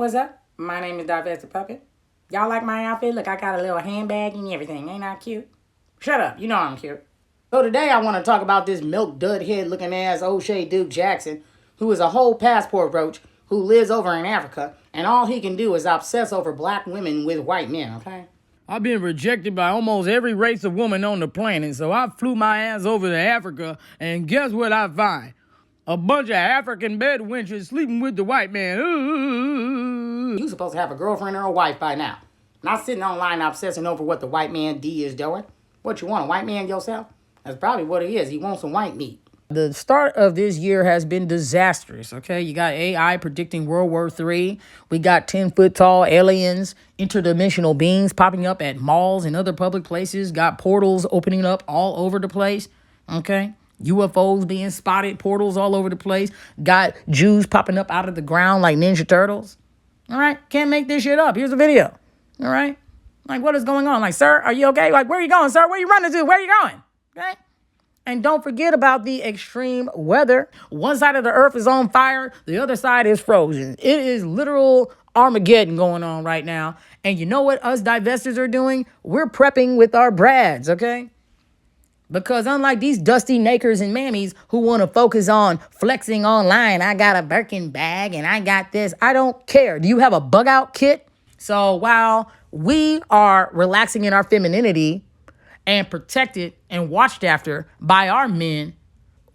what's up? My name is Divested Puppet. Y'all like my outfit? Look, I got a little handbag and everything. Ain't I cute? Shut up. You know I'm cute. So today I want to talk about this milk dud head looking ass O'Shea Duke Jackson, who is a whole passport roach who lives over in Africa, and all he can do is obsess over black women with white men, okay? I've been rejected by almost every race of woman on the planet, so I flew my ass over to Africa, and guess what I find? A bunch of African bedwenches sleeping with the white man. Ooh. You supposed to have a girlfriend or a wife by now. Not sitting online obsessing over what the white man D is doing. What you want, a white man yourself? That's probably what it is. He wants some white meat. The start of this year has been disastrous, okay? You got AI predicting World War III. We got 10-foot-tall aliens, interdimensional beings popping up at malls and other public places. Got portals opening up all over the place, okay? UFOs being spotted, portals all over the place. Got Jews popping up out of the ground like Ninja Turtles. All right? Can't make this shit up. Here's a video. All right? Like, what is going on? Like, sir, are you okay? Like, where are you going, sir? Where you running to? Where are you going? Okay? And don't forget about the extreme weather. One side of the earth is on fire. The other side is frozen. It is literal Armageddon going on right now. And you know what us divestors are doing? We're prepping with our brads, okay? Because unlike these dusty nakers and mammies who want to focus on flexing online, I got a Birkin bag and I got this. I don't care. Do you have a bug out kit? So while we are relaxing in our femininity and protected and watched after by our men,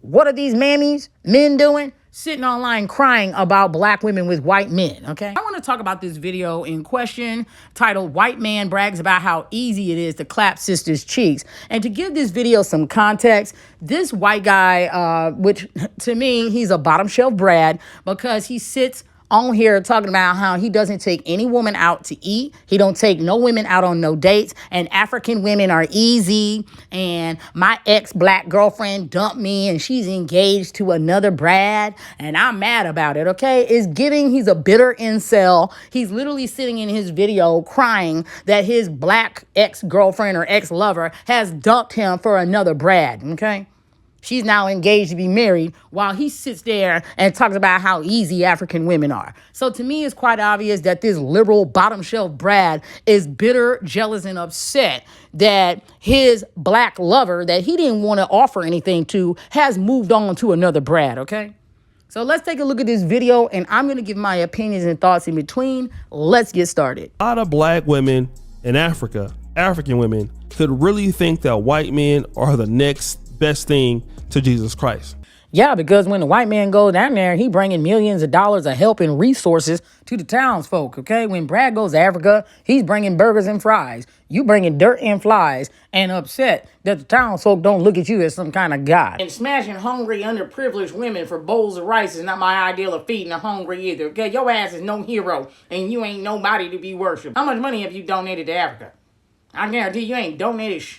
what are these mammies, men doing? Sitting online crying about black women with white men, okay? I want to talk about this video in question titled White Man Brags About How Easy It Is to Clap Sisters' Cheeks. And to give this video some context, this white guy, which to me, he's a bottom shelf Brad because he sits on here talking about how he doesn't take any woman out to eat. He don't take no women out on no dates. And African women are easy. And my ex-black girlfriend dumped me and she's engaged to another Brad. And I'm mad about it, okay? It's giving, he's a bitter incel. He's literally sitting in his video crying that his black ex-girlfriend or ex-lover has dumped him for another Brad, okay? She's now engaged to be married while he sits there and talks about how easy African women are. So to me, it's quite obvious that this liberal bottom shelf Brad is bitter, jealous, and upset that his black lover that he didn't want to offer anything to has moved on to another Brad, okay? So let's take a look at this video, and I'm going to give my opinions and thoughts in between. Let's get started. A lot of black women in Africa, African women, could really think that white men are the next best thing to Jesus Christ. Yeah, because when the white man goes down there, he bringing millions of dollars of help and resources to the townsfolk, okay? When Brad goes to Africa, he's bringing burgers and fries. You bringing dirt and flies and upset that the townsfolk don't look at you as some kind of god. And smashing hungry, underprivileged women for bowls of rice is not my ideal of feeding the hungry either, okay? Your ass is no hero, and you ain't nobody to be worshipped. How much money have you donated to Africa? I guarantee you ain't donated shit.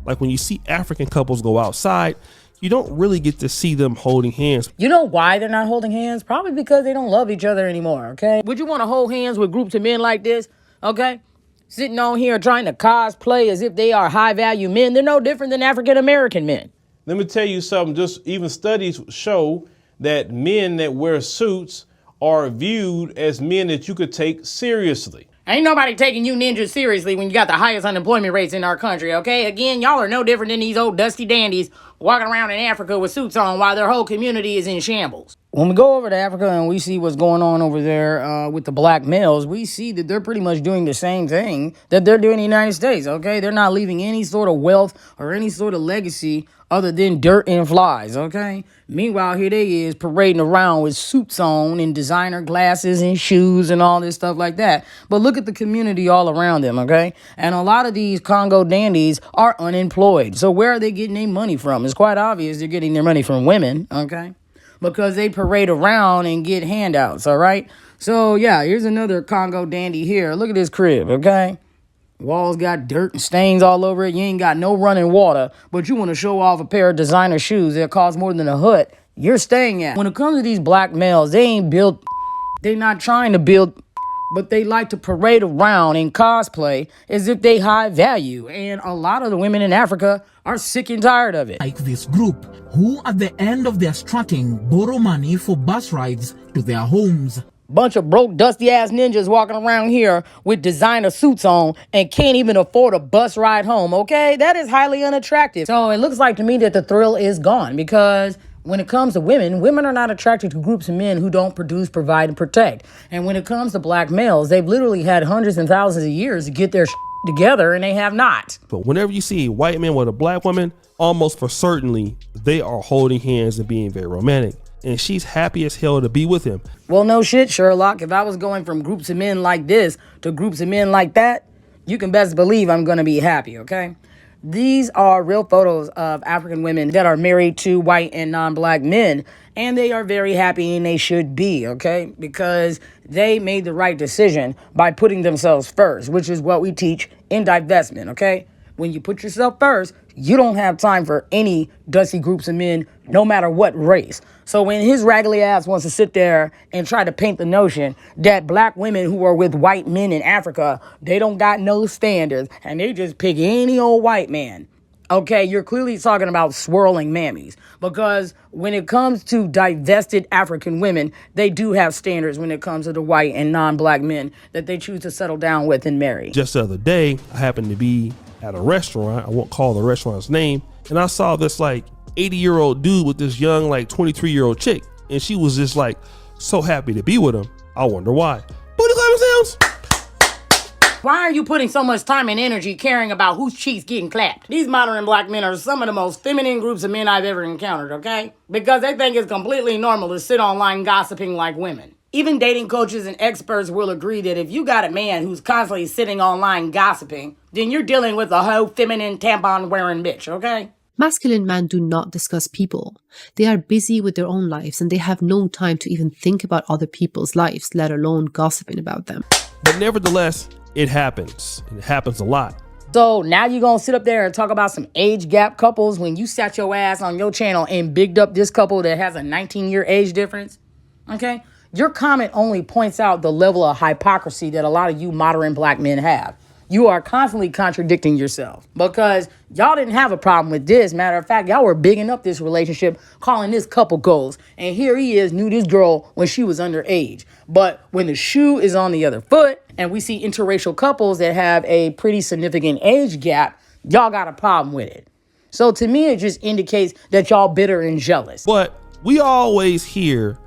Like when you see African couples go outside, you don't really get to see them holding hands. You know why they're not holding hands? Probably because they don't love each other anymore, okay? Would you want to hold hands with groups of men like this, okay? Sitting on here trying to cosplay as if they are high-value men. They're no different than African-American men. Let me tell you something. Just even studies show that men that wear suits are viewed as men that you could take seriously. Ain't nobody taking you ninjas seriously when you got the highest unemployment rates in our country, okay? Again, y'all are no different than these old dusty dandies walking around in Africa with suits on while their whole community is in shambles. When we go over to Africa and we see what's going on over there with the black males, we see that they're pretty much doing the same thing that they're doing in the United States, okay? They're not leaving any sort of wealth or any sort of legacy other than dirt and flies, okay? Meanwhile, here they is parading around with suits on and designer glasses and shoes and all this stuff like that. But look at the community all around them, okay? And a lot of these Congo dandies are unemployed. So where are they getting their money from? It's quite obvious they're getting their money from women, okay? Because they parade around and get handouts, all right? So, yeah, here's another Congo dandy here. Look at this crib, okay? Walls got dirt and stains all over it. You ain't got no running water, but you want to show off a pair of designer shoes that cost more than a hut you're staying at. When it comes to these black males, they ain't built, they're not trying to build, but they like to parade around and cosplay as if they high value. And a lot of the women in Africa are sick and tired of it. Like this group, who at the end of their strutting borrow money for bus rides to their homes. Bunch of broke, dusty-ass ninjas walking around here with designer suits on and can't even afford a bus ride home, okay? That is highly unattractive. So it looks like to me that the thrill is gone because when it comes to women, women are not attracted to groups of men who don't produce, provide, and protect. And when it comes to black males, they've literally had hundreds and thousands of years to get their together, and they have not. But whenever you see a white man with a black woman, almost for certainly, they are holding hands and being very romantic. And she's happy as hell to be with him. Well, no shit, Sherlock. If I was going from groups of men like this to groups of men like that, you can best believe I'm going to be happy, okay? These are real photos of African women that are married to white and non-black men, and they are very happy, and they should be, okay? Because they made the right decision by putting themselves first, which is what we teach in divestment, okay? When you put yourself first, you don't have time for any dusty groups of men, no matter what race. So when his raggedy ass wants to sit there and try to paint the notion that black women who are with white men in Africa, they don't got no standards and they just pick any old white man. Okay, you're clearly talking about swirling mammies, because when it comes to divested African women, they do have standards when it comes to the white and non-black men that they choose to settle down with and marry. Just the other day, I happened to be at a restaurant. I won't call the restaurant's name. And I saw this like 80-year-old dude with this young like 23-year-old chick. And she was just like so happy to be with him. I wonder why. Booty clapping sounds. Why are you putting so much time and energy caring about whose cheeks getting clapped? These modern black men are some of the most feminine groups of men I've ever encountered, okay? Because they think it's completely normal to sit online gossiping like women. Even dating coaches and experts will agree that if you got a man who's constantly sitting online gossiping, then you're dealing with a whole feminine tampon-wearing bitch, okay? Masculine men do not discuss people. They are busy with their own lives and they have no time to even think about other people's lives, let alone gossiping about them. But nevertheless, it happens. And it happens a lot. So now you're going to sit up there and talk about some age gap couples when you sat your ass on your channel and bigged up this couple that has a 19-year age difference, okay? Your comment only points out the level of hypocrisy that a lot of you modern black men have. You are constantly contradicting yourself because y'all didn't have a problem with this. Matter of fact, y'all were bigging up this relationship, calling this couple goals. And here he is, knew this girl when she was underage. But when the shoe is on the other foot and we see interracial couples that have a pretty significant age gap, y'all got a problem with it. So to me, it just indicates that y'all bitter and jealous. But we always hear,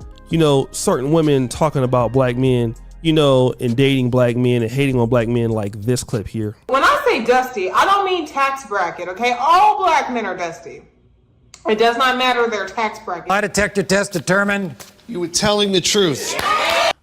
certain women talking about black men, and dating black men and hating on black men like this clip here. When I say dusty, I don't mean tax bracket, okay? All black men are dusty. It does not matter their tax bracket. Lie detector test determined you were telling the truth.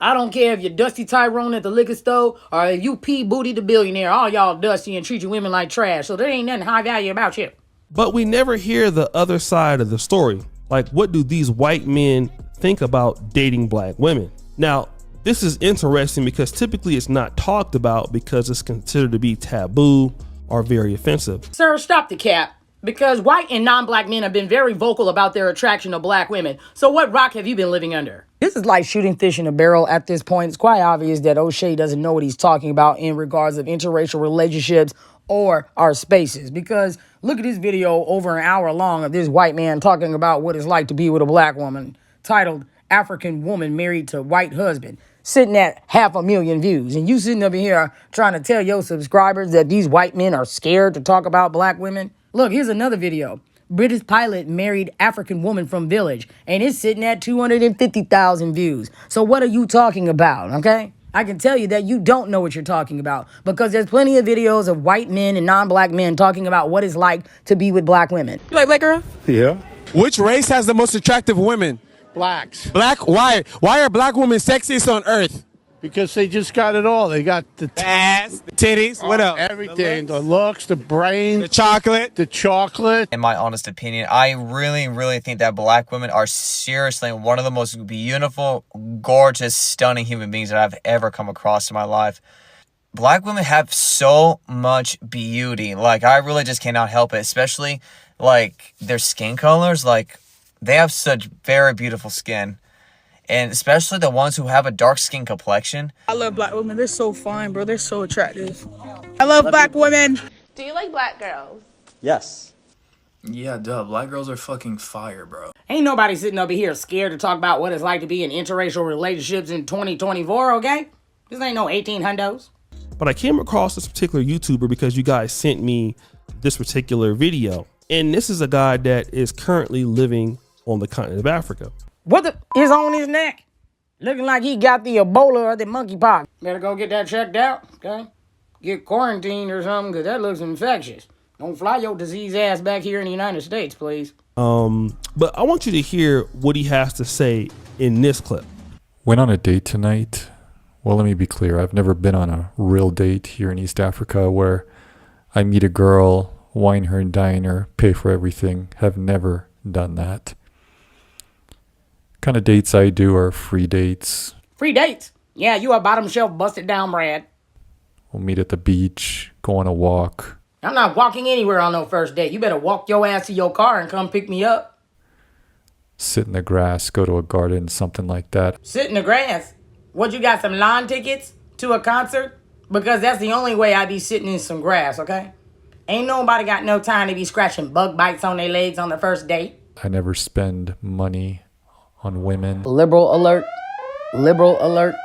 I don't care if you're Dusty Tyrone at the liquor store or if you P. Booty the billionaire. All y'all dusty and treat your women like trash. So there ain't nothing high value about you. But we never hear the other side of the story. Like, what do these white men think about dating black women? Now, this is interesting because typically it's not talked about because it's considered to be taboo or very offensive. Sir, stop the cap. Because white and non-black men have been very vocal about their attraction to black women. So what rock have you been living under? This is like shooting fish in a barrel at this point. It's quite obvious that O'Shea doesn't know what he's talking about in regards of interracial relationships or our spaces. Because look at this video over an hour long of this white man talking about what it's like to be with a black woman, titled African Woman Married to White Husband, sitting at 500,000 views. And you sitting up here trying to tell your subscribers that these white men are scared to talk about black women? Look, here's another video. British pilot married African woman from village, and it's sitting at 250,000 views. So what are you talking about, okay? I can tell you that you don't know what you're talking about because there's plenty of videos of white men and non-black men talking about what it's like to be with black women. You like black girl? Yeah. Which race has the most attractive women? Blacks. Black? Why? Why are black women sexiest on earth? Because they just got it all. They got the ass, the titties, what else? Everything. The looks, the brain, the chocolate. The chocolate. In my honest opinion, I really, really think that black women are seriously one of the most beautiful, gorgeous, stunning human beings that I've ever come across in my life. Black women have so much beauty. Like, I really just cannot help it, especially, like, their skin colors. Like, they have such very beautiful skin. And especially the ones who have a dark skin complexion. I love black women. They're so fine, bro. They're so attractive. I love black women. Do you like black girls? Yes. Yeah, duh. Black girls are fucking fire, bro. Ain't nobody sitting over here scared to talk about what it's like to be in interracial relationships in 2024, okay? This ain't no 18 hundos. But I came across this particular YouTuber because you guys sent me this particular video. And this is a guy that is currently living on the continent of Africa. What the is on his neck? Looking like he got the Ebola or the monkeypox. Better go get that checked out, okay? Get quarantined or something, because that looks infectious. Don't fly your disease ass back here in the United States, please. But I want you to hear what he has to say in this clip. Went on a date tonight. Well, let me be clear. I've never been on a real date here in East Africa where I meet a girl, wine her and dine her, pay for everything. Have never done that. Kind of dates I do are free dates. Free dates? Yeah, you a bottom shelf busted down, Brad. We'll meet at the beach, go on a walk. I'm not walking anywhere on no first date. You better walk your ass to your car and come pick me up. Sit in the grass, go to a garden, something like that. Sit in the grass? What, you got some lawn tickets to a concert? Because that's the only way I be sitting in some grass, okay? Ain't nobody got no time to be scratching bug bites on their legs on the first date. I never spend money on women. Liberal alert. Liberal alert.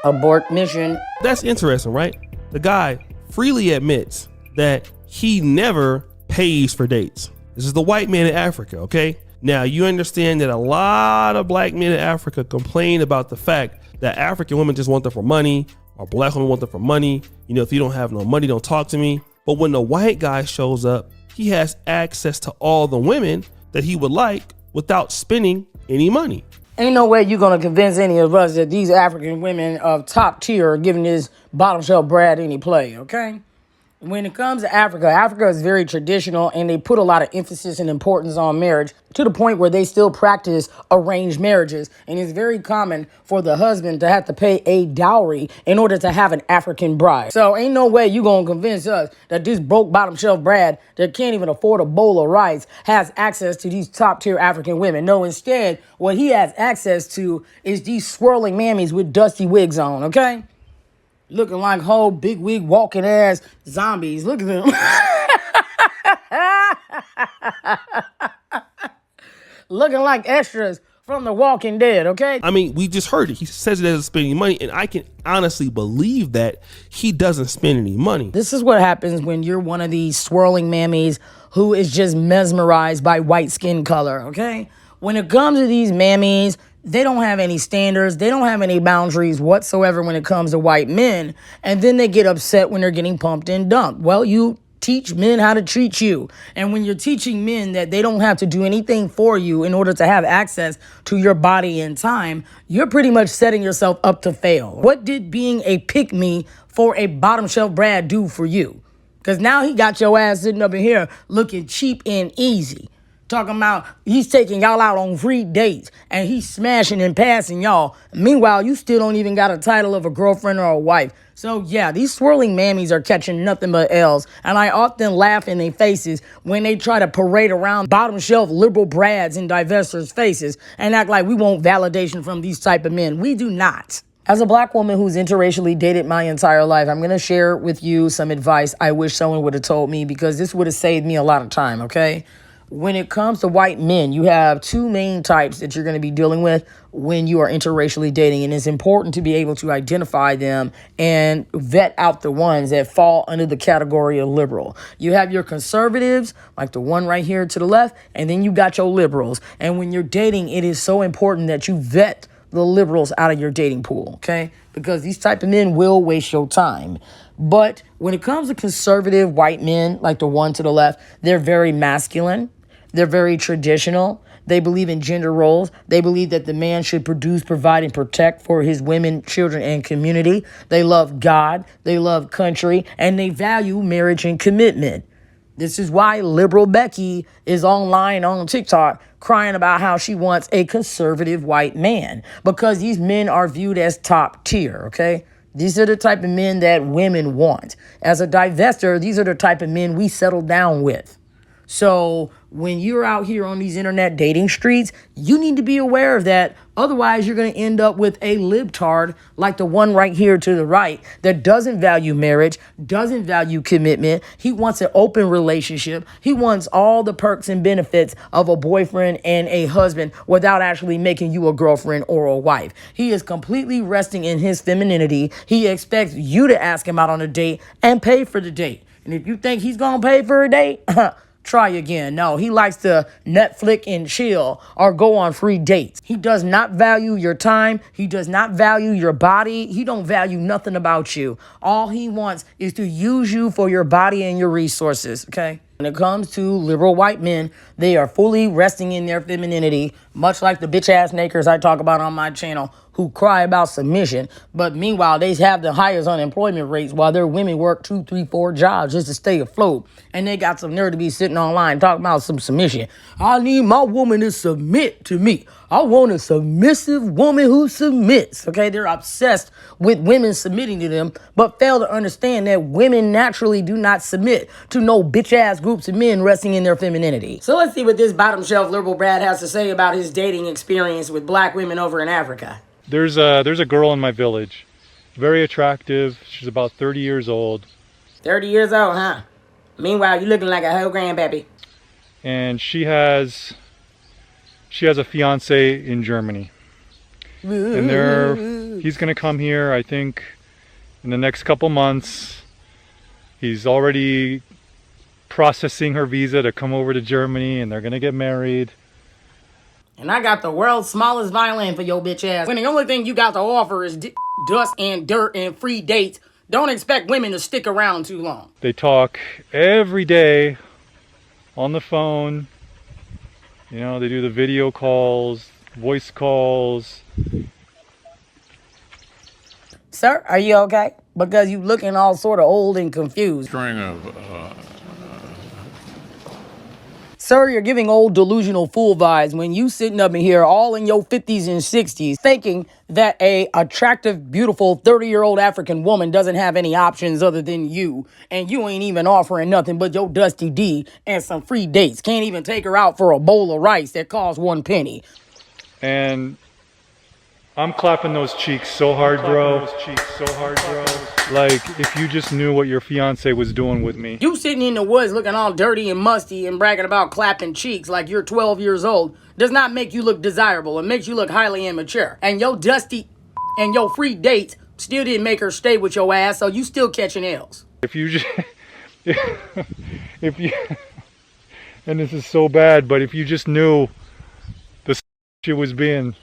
Abort mission. That's interesting, right? The guy freely admits that he never pays for dates. This is the white man in Africa, okay? Now, you understand that a lot of black men in Africa complain about the fact that African women just want them for money, or black women want them for money. You know, if you don't have no money, don't talk to me. But when the white guy shows up, he has access to all the women that he would like without spending any money. Ain't no way you gonna convince any of us that these African women of top tier are giving this bottom shelf Brad any play, okay? When it comes to Africa, Africa is very traditional and they put a lot of emphasis and importance on marriage to the point where they still practice arranged marriages. And it's very common for the husband to have to pay a dowry in order to have an African bride. So ain't no way you gonna convince us that this broke bottom shelf Brad that can't even afford a bowl of rice has access to these top tier African women. No, instead, what he has access to is these swirling mammies with dusty wigs on, okay? Looking like whole big wig walking ass zombies. Look at them. Looking like extras from The Walking Dead, okay? I mean, we just heard it. He says he doesn't spend any money, and I can honestly believe that he doesn't spend any money. This is what happens when you're one of these swirling mammies who is just mesmerized by white skin color, okay? When it comes to these mammies, they don't have any standards. They don't have any boundaries whatsoever when it comes to white men. And then they get upset when they're getting pumped and dumped. Well, you teach men how to treat you. And when you're teaching men that they don't have to do anything for you in order to have access to your body and time, you're pretty much setting yourself up to fail. What did being a pick-me for a bottom shelf Brad do for you? Because now he got your ass sitting up in here looking cheap and easy. Talking about he's taking y'all out on free dates and he's smashing and passing y'all. Meanwhile, you still don't even got a title of a girlfriend or a wife. So yeah, these swirling mammies are catching nothing but L's. And I often laugh in their faces when they try to parade around bottom shelf liberal Brads in Divestors' faces and act like we want validation from these type of men. We do not. As a black woman who's interracially dated my entire life, I'm going to share with you some advice I wish someone would have told me because this would have saved me a lot of time, okay? When it comes to white men, you have two main types that you're going to be dealing with when you are interracially dating. And it's important to be able to identify them and vet out the ones that fall under the category of liberal. You have your conservatives, like the one right here to the left, and then you got your liberals. And when you're dating, it is so important that you vet the liberals out of your dating pool, okay? Because these type of men will waste your time. But when it comes to conservative white men, like the one to the left, they're very masculine. They're very traditional. They believe in gender roles. They believe that the man should produce, provide, and protect for his women, children, and community. They love God. They love country. And they value marriage and commitment. This is why liberal Becky is online on TikTok crying about how she wants a conservative white man. Because these men are viewed as top tier, okay? These are the type of men that women want. As a divester, these are the type of men we settle down with. So when you're out here on these internet dating streets, you need to be aware of that. Otherwise, you're going to end up with a libtard like the one right here to the right that doesn't value marriage, doesn't value commitment. He wants an open relationship. He wants all the perks and benefits of a boyfriend and a husband without actually making you a girlfriend or a wife. He is completely resting in his femininity. He expects you to ask him out on a date and pay for the date. And if you think he's going to pay for a date, try again. No, he likes to Netflix and chill or go on free dates. He does not value your time. He does not value your body. He don't value nothing about you. All he wants is to use you for your body and your resources, okay? When it comes to liberal white men, they are fully resting in their femininity, much like the bitch-ass nakers I talk about on my channel who cry about submission. But meanwhile, they have the highest unemployment rates while their women work 2, 3, 4 jobs just to stay afloat. And they got some nerve to be sitting online talking about some submission. I need my woman to submit to me. I want a submissive woman who submits. Okay, they're obsessed with women submitting to them, but fail to understand that women naturally do not submit to no bitch-ass groups of men resting in their femininity. So let's see what this bottom shelf liberal Brad has to say about his dating experience with black women over in Africa. There's a girl in my village, very attractive. She's about 30 years old. 30 years old, huh? Meanwhile, you looking like a whole grandpappy. And she has a fiance in Germany. And he's gonna come here, I think, in the next couple months. He's already processing her visa to come over to Germany, and they're gonna get married. And I got the world's smallest violin for your bitch ass. When the only thing you got to offer is dust and dirt and free dates, don't expect women to stick around too long. They talk every day on the phone. You know, they do the video calls, voice calls. Sir, are you okay? Because you looking all sort of old and confused. Sir, you're giving old delusional fool vibes when you sitting up in here all in your 50s and 60s thinking that a attractive, beautiful 30-year-old African woman doesn't have any options other than you, and you ain't even offering nothing but your dusty D and some free dates. Can't even take her out for a bowl of rice that costs 1 penny. And I'm clapping those cheeks so hard, bro. Like, if you just knew what your fiance was doing with me. You sitting in the woods looking all dirty and musty and bragging about clapping cheeks like you're 12 years old does not make you look desirable. It makes you look highly immature. And your dusty and your free dates still didn't make her stay with your ass, so you still catching L's. If you just, if you, and this is so bad, but if you just knew the she was being,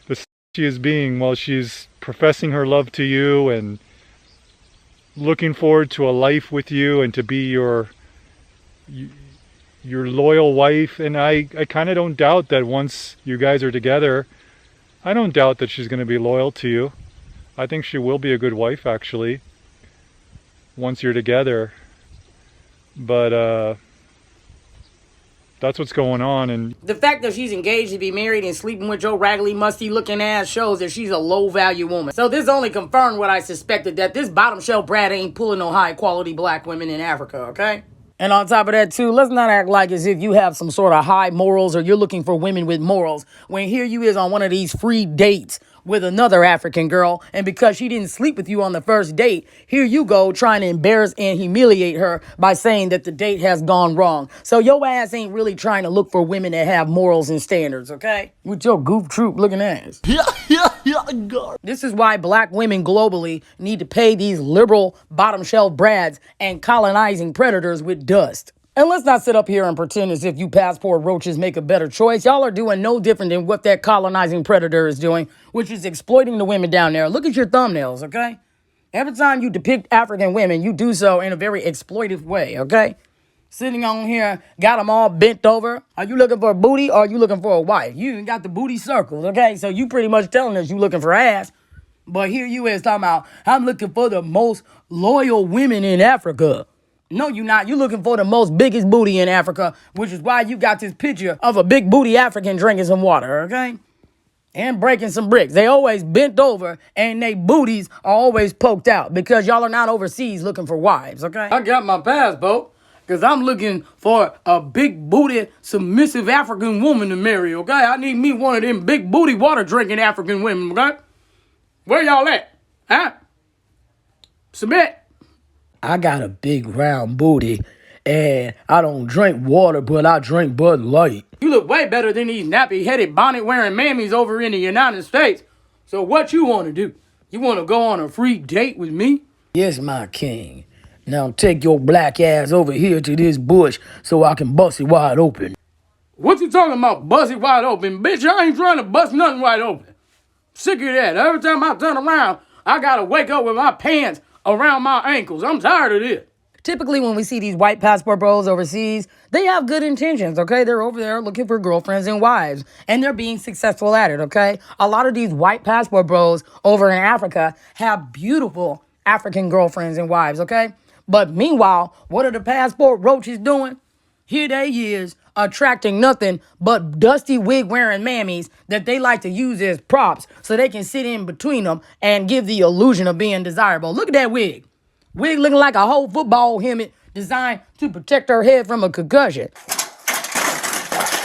the she is being while she's professing her love to you and looking forward to a life with you and to be your loyal wife. And I kind of don't doubt that once you guys are together, I don't doubt that she's going to be loyal to you. I think she will be a good wife, actually, once you're together. But that's what's going on. And the fact that she's engaged to be married and sleeping with your raggedy, musty looking ass shows that she's a low value woman. So this only confirmed what I suspected, that this bottom shelf Brad ain't pulling no high quality black women in Africa, okay? And on top of that too, let's not act like as if you have some sort of high morals or you're looking for women with morals when here you is on one of these free dates with another African girl, and because she didn't sleep with you on the first date, here you go trying to embarrass and humiliate her by saying that the date has gone wrong. So your ass ain't really trying to look for women that have morals and standards, okay? With your goof troop looking ass. This is why black women globally need to pay these liberal bottom shelf brads and colonizing predators with dust. And let's not sit up here and pretend as if you passport roaches make a better choice. Y'all are doing no different than what that colonizing predator is doing, which is exploiting the women down there. Look at your thumbnails, okay? Every time you depict African women, you do so in a very exploitive way, okay? Sitting on here, got them all bent over. Are you looking for a booty or are you looking for a wife? You even got the booty circled, okay? So you pretty much telling us you looking for ass. But here you is talking about, I'm looking for the most loyal women in Africa. No, you're not. You're looking for the most biggest booty in Africa, which is why you got this picture of a big booty African drinking some water, okay? And breaking some bricks. They always bent over and they booties are always poked out because y'all are not overseas looking for wives, okay? I got my passport. Because I'm looking for a big booty, submissive African woman to marry, okay? I need me one of them big booty water drinking African women, okay? Where y'all at? Huh? Submit. I got a big round booty, and I don't drink water, but I drink Bud Light. You look way better than these nappy-headed, bonnet-wearing mammies over in the United States. So what you want to do? You want to go on a free date with me? Yes, my king. Now take your black ass over here to this bush so I can bust it wide open. What you talking about, bust it wide open? Bitch, I ain't trying to bust nothing wide open. Sick of that. Every time I turn around, I gotta wake up with my pants around my ankles. I'm tired of this. Typically, when we see these white passport bros overseas, they have good intentions, okay? They're over there looking for girlfriends and wives, and they're being successful at it, okay? A lot of these white passport bros over in Africa have beautiful African girlfriends and wives, okay? But meanwhile, what are the passport roaches doing? Here they is, attracting nothing but dusty wig-wearing mammies that they like to use as props so they can sit in between them and give the illusion of being desirable. Look at that wig. Wig looking like a whole football helmet designed to protect her head from a concussion.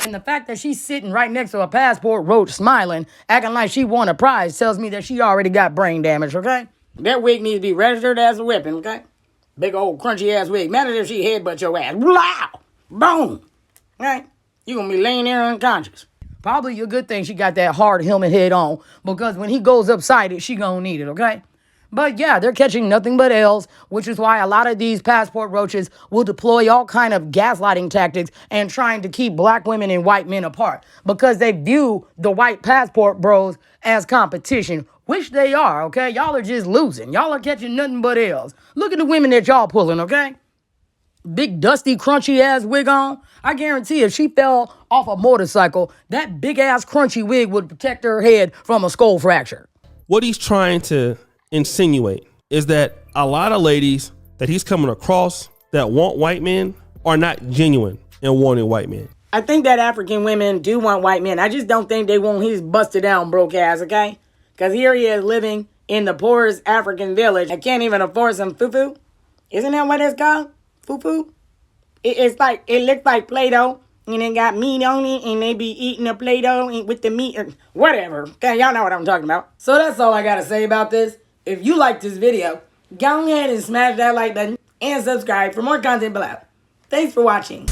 And the fact that she's sitting right next to a passport roach smiling, acting like she won a prize, tells me that she already got brain damage, okay? That wig needs to be registered as a weapon, okay? Big old crunchy ass wig. Matter if she headbutt your ass. Blow! Boom! Right? You gonna be laying there unconscious. Probably a good thing she got that hard helmet head on, because when he goes upside it, she gonna need it, okay? But yeah, they're catching nothing but L's, which is why a lot of these passport roaches will deploy all kind of gaslighting tactics and trying to keep black women and white men apart, because they view the white passport bros as competition, which they are, okay? Y'all are just losing. Y'all are catching nothing but L's. Look at the women that y'all pulling, okay? Big dusty crunchy ass wig on. I guarantee if she fell off a motorcycle, that big ass crunchy wig would protect her head from a skull fracture. What he's trying to insinuate is that a lot of ladies that he's coming across that want white men are not genuine in wanting white men. I think that African women do want white men. I just don't think they want his busted down broke ass, okay? Because here he is living in the poorest African village. I can't even afford some fufu. Isn't that what it's called? Fufu? It's like, it looks like Play-Doh, and it got meat on it, and they be eating the Play-Doh with the meat, or whatever. Okay, y'all know what I'm talking about. So that's all I gotta say about this. If you like this video, go ahead and smash that like button and subscribe for more content below. Thanks for watching.